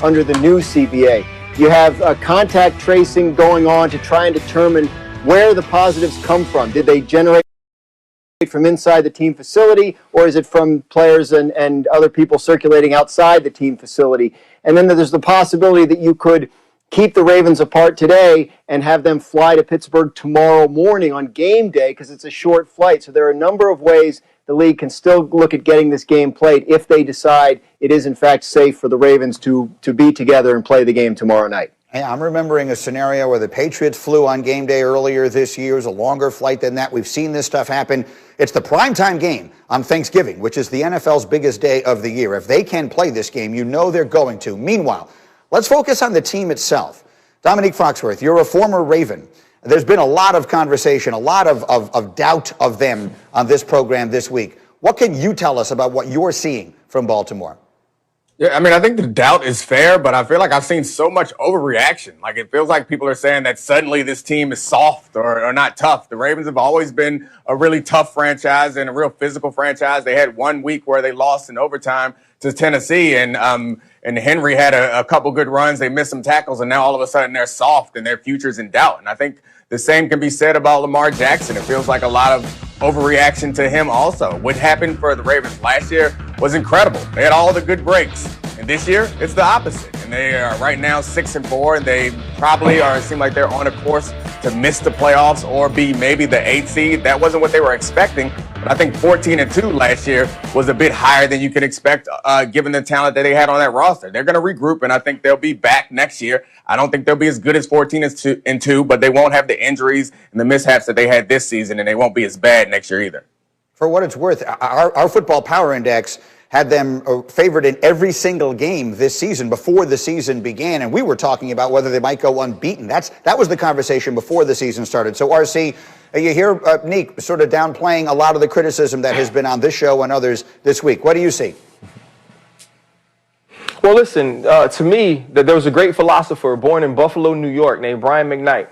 under the new CBA. You have contact tracing going on to try and determine where the positives come from. Did they generate from inside the team facility, or is it from players and other people circulating outside the team facility? And then there's the possibility that you could keep the Ravens apart today and have them fly to Pittsburgh tomorrow morning on game day because it's a short flight. So there are a number of ways the league can still look at getting this game played if they decide it is in fact safe for the Ravens to be together and play the game tomorrow night. Hey, I'm remembering a scenario where the Patriots flew on game day earlier this year. It was a longer flight than that. We've seen this stuff happen. It's the primetime game on Thanksgiving, which is the NFL's biggest day of the year. If they can play this game, you know they're going to. Meanwhile, let's focus on the team itself. Dominique Foxworth, you're a former Raven. There's been a lot of conversation, a lot of doubt of them on this program this week. What can you tell us about what you're seeing from Baltimore? Yeah, I mean, I think the doubt is fair, but I feel like I've seen so much overreaction. Like, it feels like people are saying that suddenly this team is soft or not tough. The Ravens have always been a really tough franchise and a real physical franchise. They had 1 week where they lost in overtime to Tennessee, and Henry had a couple good runs. They missed some tackles, and now all of a sudden they're soft and their future's in doubt. And I think the same can be said about Lamar Jackson. It feels like a lot of overreaction to him also. What happened for the Ravens last year was incredible. They had all the good breaks. And this year, it's the opposite. And they are right now 6-4, and they probably seem like they're on a course to miss the playoffs or be maybe the 8th seed. That wasn't what they were expecting. But I think 14-2 last year was a bit higher than you could expect, given the talent that they had on that roster. They're going to regroup, and I think they'll be back next year. I don't think they'll be as good as 14-2, but they won't have the injuries and the mishaps that they had this season, and they won't be as bad next year either. For what it's worth, our Football Power Index had them favored in every single game this season before the season began, and we were talking about whether they might go unbeaten. That was the conversation before the season started. So, RC, you hear Neek sort of downplaying a lot of the criticism that has been on this show and others this week. What do you see? Well, listen, to me, there was a great philosopher born in Buffalo, New York, named Brian McKnight.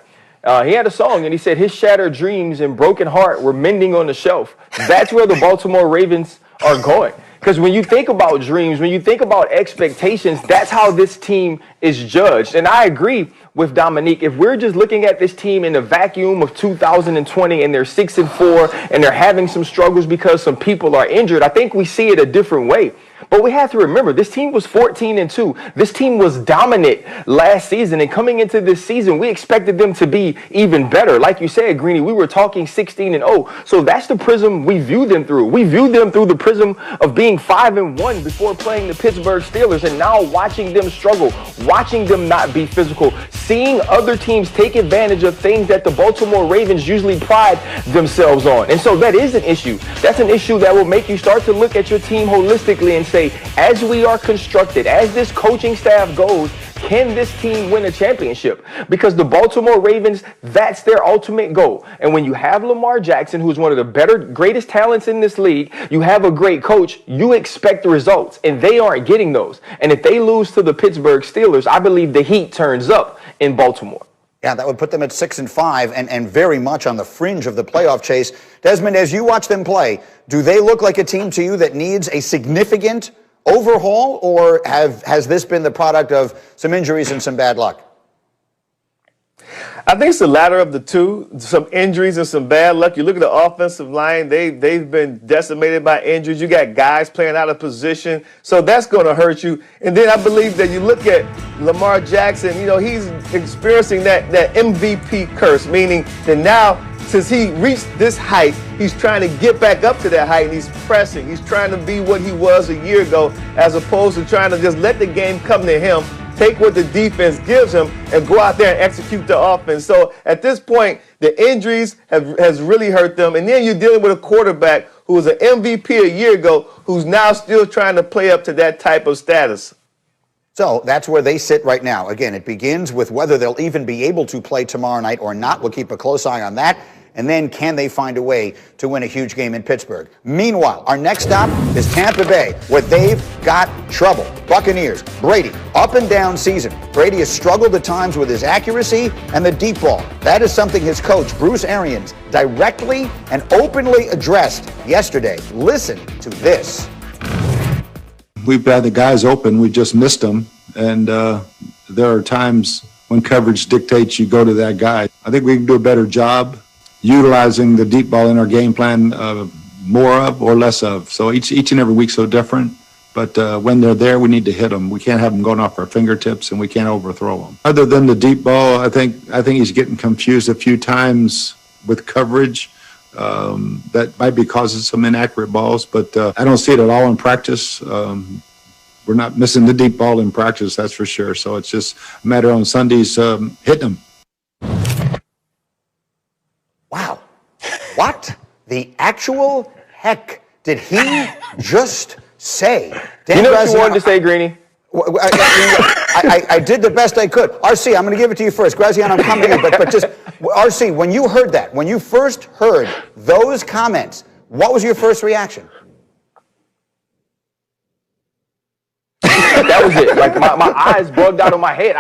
He had a song, and he said his shattered dreams and broken heart were mending on the shelf. That's where the Baltimore Ravens are going. Because when you think about dreams, when you think about expectations, that's how this team is judged. And I agree with Dominique. If we're just looking at this team in the vacuum of 2020 and they're 6-4 and they're having some struggles because some people are injured, I think we see it a different way. But we have to remember, this team was 14-2. This team was dominant last season, and coming into this season, we expected them to be even better. Like you said, Greeny, we were talking 16-0. So that's the prism we view them through. We view them through the prism of being 5-1 before playing the Pittsburgh Steelers, and now watching them struggle, watching them not be physical, seeing other teams take advantage of things that the Baltimore Ravens usually pride themselves on. And so that is an issue. That's an issue that will make you start to look at your team holistically and say, as we are constructed, as this coaching staff goes, can this team win a championship? Because the Baltimore Ravens, that's their ultimate goal. And when you have Lamar Jackson, who's one of the greatest talents in this league, you have a great coach, you expect the results, and they aren't getting those. And if they lose to the Pittsburgh Steelers, I believe the heat turns up in Baltimore. Yeah, that would put them at 6-5 and very much on the fringe of the playoff chase. Desmond, as you watch them play, do they look like a team to you that needs a significant overhaul, or has this been the product of some injuries and some bad luck? I think it's the latter of the two, some injuries and some bad luck. You look at the offensive line, they've been decimated by injuries. You got guys playing out of position, so that's going to hurt you. And then I believe that you look at Lamar Jackson, he's experiencing that MVP curse, meaning that now, since he reached this height, he's trying to get back up to that height, and he's pressing. He's trying to be what he was a year ago, as opposed to trying to just let the game come to him, take what the defense gives him, and go out there and execute the offense. So at this point, the injuries has really hurt them. And then you're dealing with a quarterback who was an MVP a year ago, who's now still trying to play up to that type of status. So that's where they sit right now. Again, it begins with whether they'll even be able to play tomorrow night or not. We'll keep a close eye on that. And then can they find a way to win a huge game in Pittsburgh? Meanwhile, our next stop is Tampa Bay, where they've got trouble. Buccaneers, Brady, up and down season. Brady has struggled at times with his accuracy and the deep ball. That is something his coach, Bruce Arians, directly and openly addressed yesterday. Listen to this. We've had the guys open, we just missed them, and there are times when coverage dictates you go to that guy. I think we can do a better job utilizing the deep ball in our game plan, more of or less of. So each and every week's so different. But when they're there, we need to hit them. We can't have them going off our fingertips, and we can't overthrow them. Other than the deep ball, I think he's getting confused a few times with coverage. That might be causing some inaccurate balls, but I don't see it at all in practice. We're not missing the deep ball in practice, that's for sure. So it's just a matter on Sundays hitting them. Wow. What the actual heck did he just say? Dan You know what you Graziano, wanted to say, Greeny? I did the best I could. RC, I'm going to give it to you first. Graziano, I'm coming to you, but just, RC, when you heard that, when you first heard those comments, what was your first reaction? That was it. Like my eyes bugged out of my head.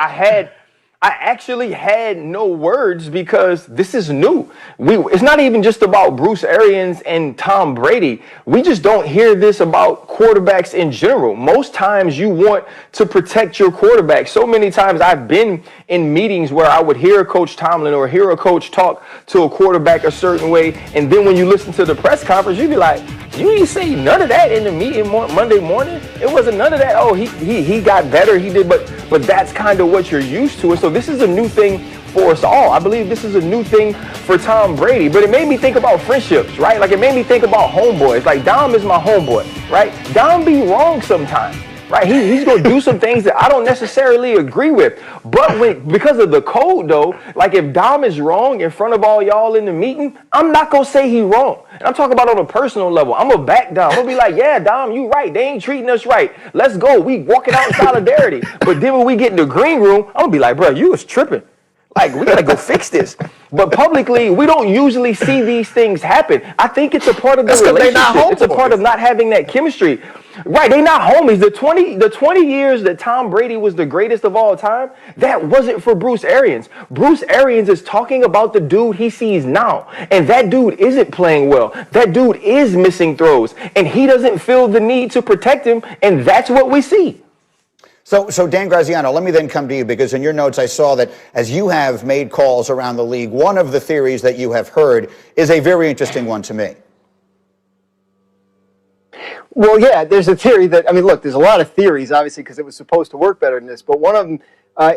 I actually had no words because this is new. It's not even just about Bruce Arians and Tom Brady. We just don't hear this about quarterbacks in general. Most times you want to protect your quarterback. So many times I've been in meetings where I would hear Coach Tomlin or hear a coach talk to a quarterback a certain way, and then when you listen to the press conference, you'd be like, you didn't say none of that in the meeting Monday morning. It wasn't none of that. Oh, he got better. He did, but that's kind of what you're used to. And so this is a new thing for us all. I believe this is a new thing for Tom Brady. But it made me think about friendships, right? Like it made me think about homeboys. Like Dom is my homeboy, right? Dom be wrong sometimes. Right, he's gonna do some things that I don't necessarily agree with, but because of the code though, like if Dom is wrong in front of all y'all in the meeting, I'm not gonna say he wrong. And I'm talking about on a personal level. I'm gonna back Dom. I'm gonna be like, yeah, Dom, you right. They ain't treating us right. Let's go. We walking out in solidarity. But then when we get in the green room, I'm gonna be like, bro, you was tripping. Like, we gotta go fix this. But publicly, we don't usually see these things happen. I think it's a part of the relationship. It's a part of not having that chemistry. Right, they not homies. The 20 years that Tom Brady was the greatest of all time, that wasn't for Bruce Arians. Bruce Arians is talking about the dude he sees now. And that dude isn't playing well. That dude is missing throws. And he doesn't feel the need to protect him. And that's what we see. So Dan Graziano, let me then come to you, because in your notes I saw that as you have made calls around the league, one of the theories that you have heard is a very interesting one to me. Well, yeah, there's a theory that, I mean, look, there's a lot of theories, obviously, because it was supposed to work better than this, but one of them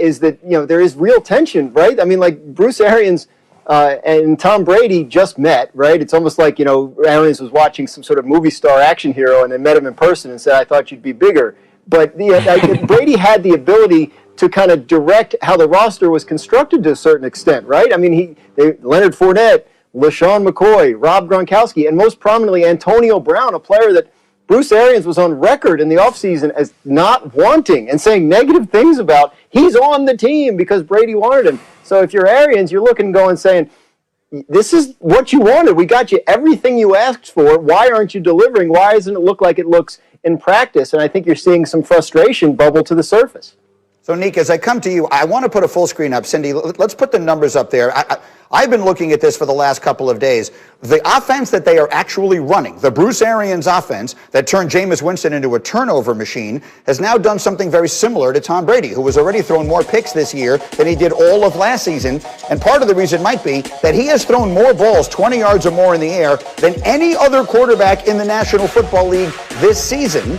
is that, there is real tension, right? I mean, like, Bruce Arians and Tom Brady just met, right? It's almost like, Arians was watching some sort of movie star action hero and then met him in person and said, I thought you'd be bigger. But Brady had the ability to kind of direct how the roster was constructed to a certain extent, right? I mean, Leonard Fournette, LaShawn McCoy, Rob Gronkowski, and most prominently Antonio Brown, a player that Bruce Arians was on record in the offseason as not wanting and saying negative things about. He's on the team because Brady wanted him. So if you're Arians, you're looking and going saying, this is what you wanted. We got you everything you asked for. Why aren't you delivering? Why doesn't it look like it looks in practice? And I think you're seeing some frustration bubble to the surface. So, Nick, as I come to you, I want to put a full screen up. Cindy, let's put the numbers up there. I've been looking at this for the last couple of days. The offense that they are actually running, the Bruce Arians offense that turned Jameis Winston into a turnover machine, has now done something very similar to Tom Brady, who has already thrown more picks this year than he did all of last season. And part of the reason might be that he has thrown more balls 20 yards or more in the air than any other quarterback in the National Football League this season,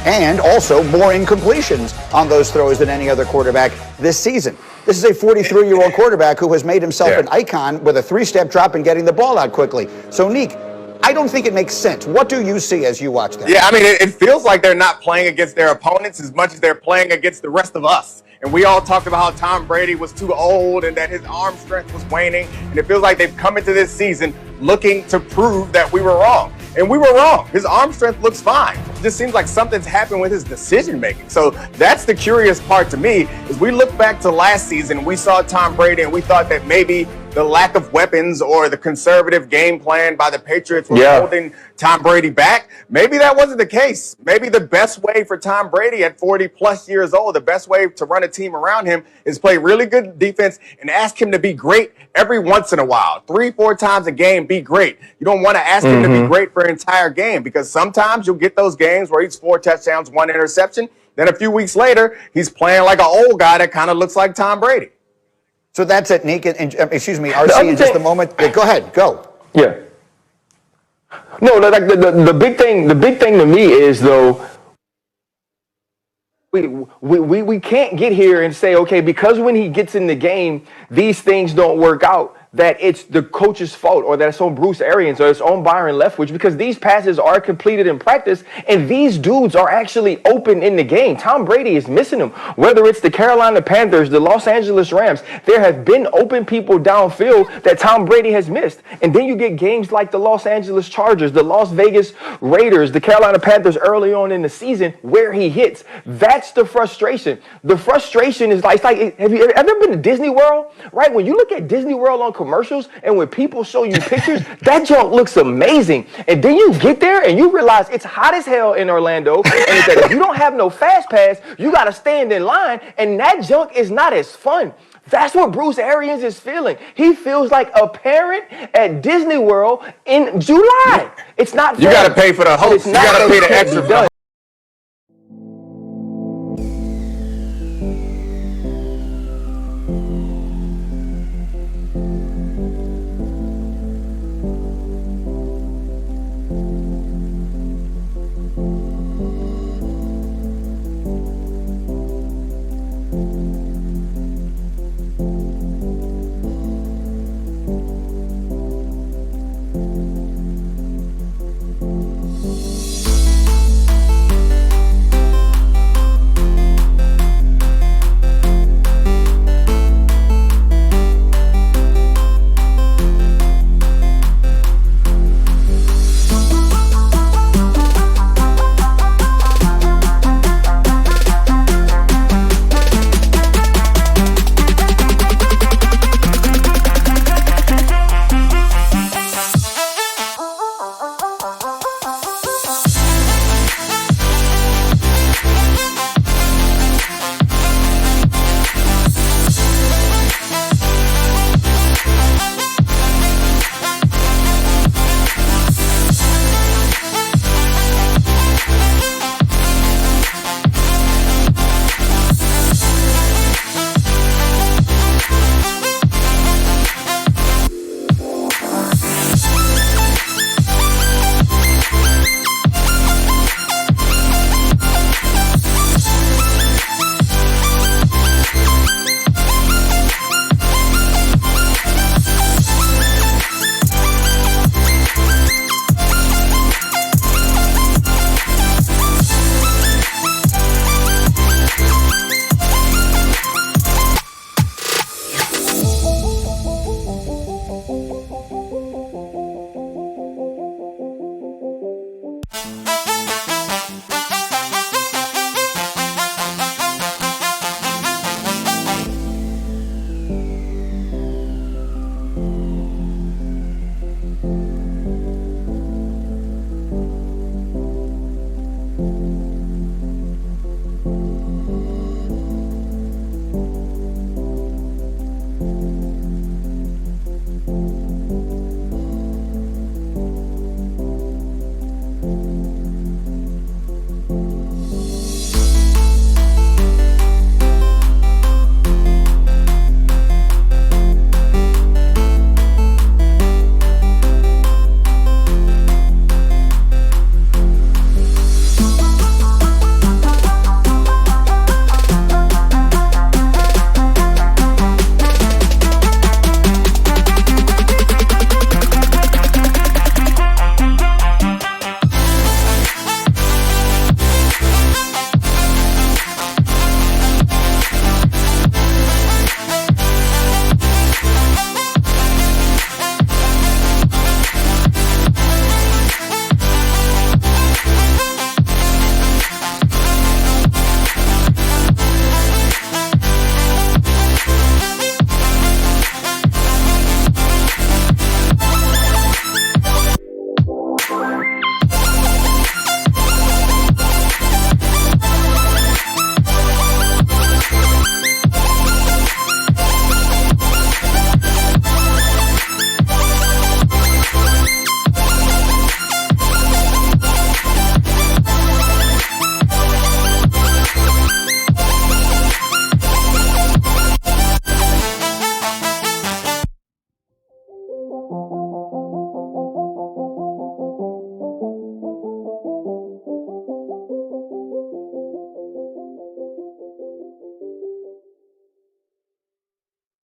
and also more incompletions on those throws than any other quarterback this season. This is a 43-year-old quarterback who has made himself an icon with a three-step drop and getting the ball out quickly. So, Neek, I don't think it makes sense. What do you see as you watch that? Yeah, I mean, it feels like they're not playing against their opponents as much as they're playing against the rest of us. And we all talked about how Tom Brady was too old and that his arm strength was waning. And it feels like they've come into this season looking to prove that we were wrong. And we were wrong. His arm strength looks fine. It just seems like something's happened with his decision making. So that's the curious part to me, is we look back to last season, we saw Tom Brady and we thought that maybe the lack of weapons or the conservative game plan by the Patriots was holding Tom Brady back. Maybe that wasn't the case. Maybe the best way for Tom Brady at 40 plus years old, the best way to run a team around him is play really good defense and ask him to be great every once in a while. 3-4 times a game, be great. You don't want to ask him to be great for an entire game, because sometimes you'll get those games where he's 4 touchdowns, 1 interception. Then a few weeks later, he's playing like an old guy that kind of looks like Tom Brady. So that's it, Nick. And, excuse me, RC, in just a moment. Go ahead, go. Yeah. No, like the big thing to me is, though, we can't get here and say, okay, because when he gets in the game, these things don't work out, that it's the coach's fault or that it's on Bruce Arians or it's on Byron Leftwich, because these passes are completed in practice and these dudes are actually open in the game. Tom Brady is missing them. Whether it's the Carolina Panthers, the Los Angeles Rams, there have been open people downfield that Tom Brady has missed. And then you get games like the Los Angeles Chargers, the Las Vegas Raiders, the Carolina Panthers early on in the season where he hits. That's the frustration. The frustration is like, have you ever been to Disney World? Right? When you look at Disney World on commercials and when people show you pictures, that junk looks amazing. And then you get there and you realize it's hot as hell in Orlando. And it's that if you don't have no fast pass, you got to stand in line. And that junk is not as fun. That's what Bruce Arians is feeling. He feels like a parent at Disney World in July. It's not fun. You got to pay for the host. You got to pay the extra.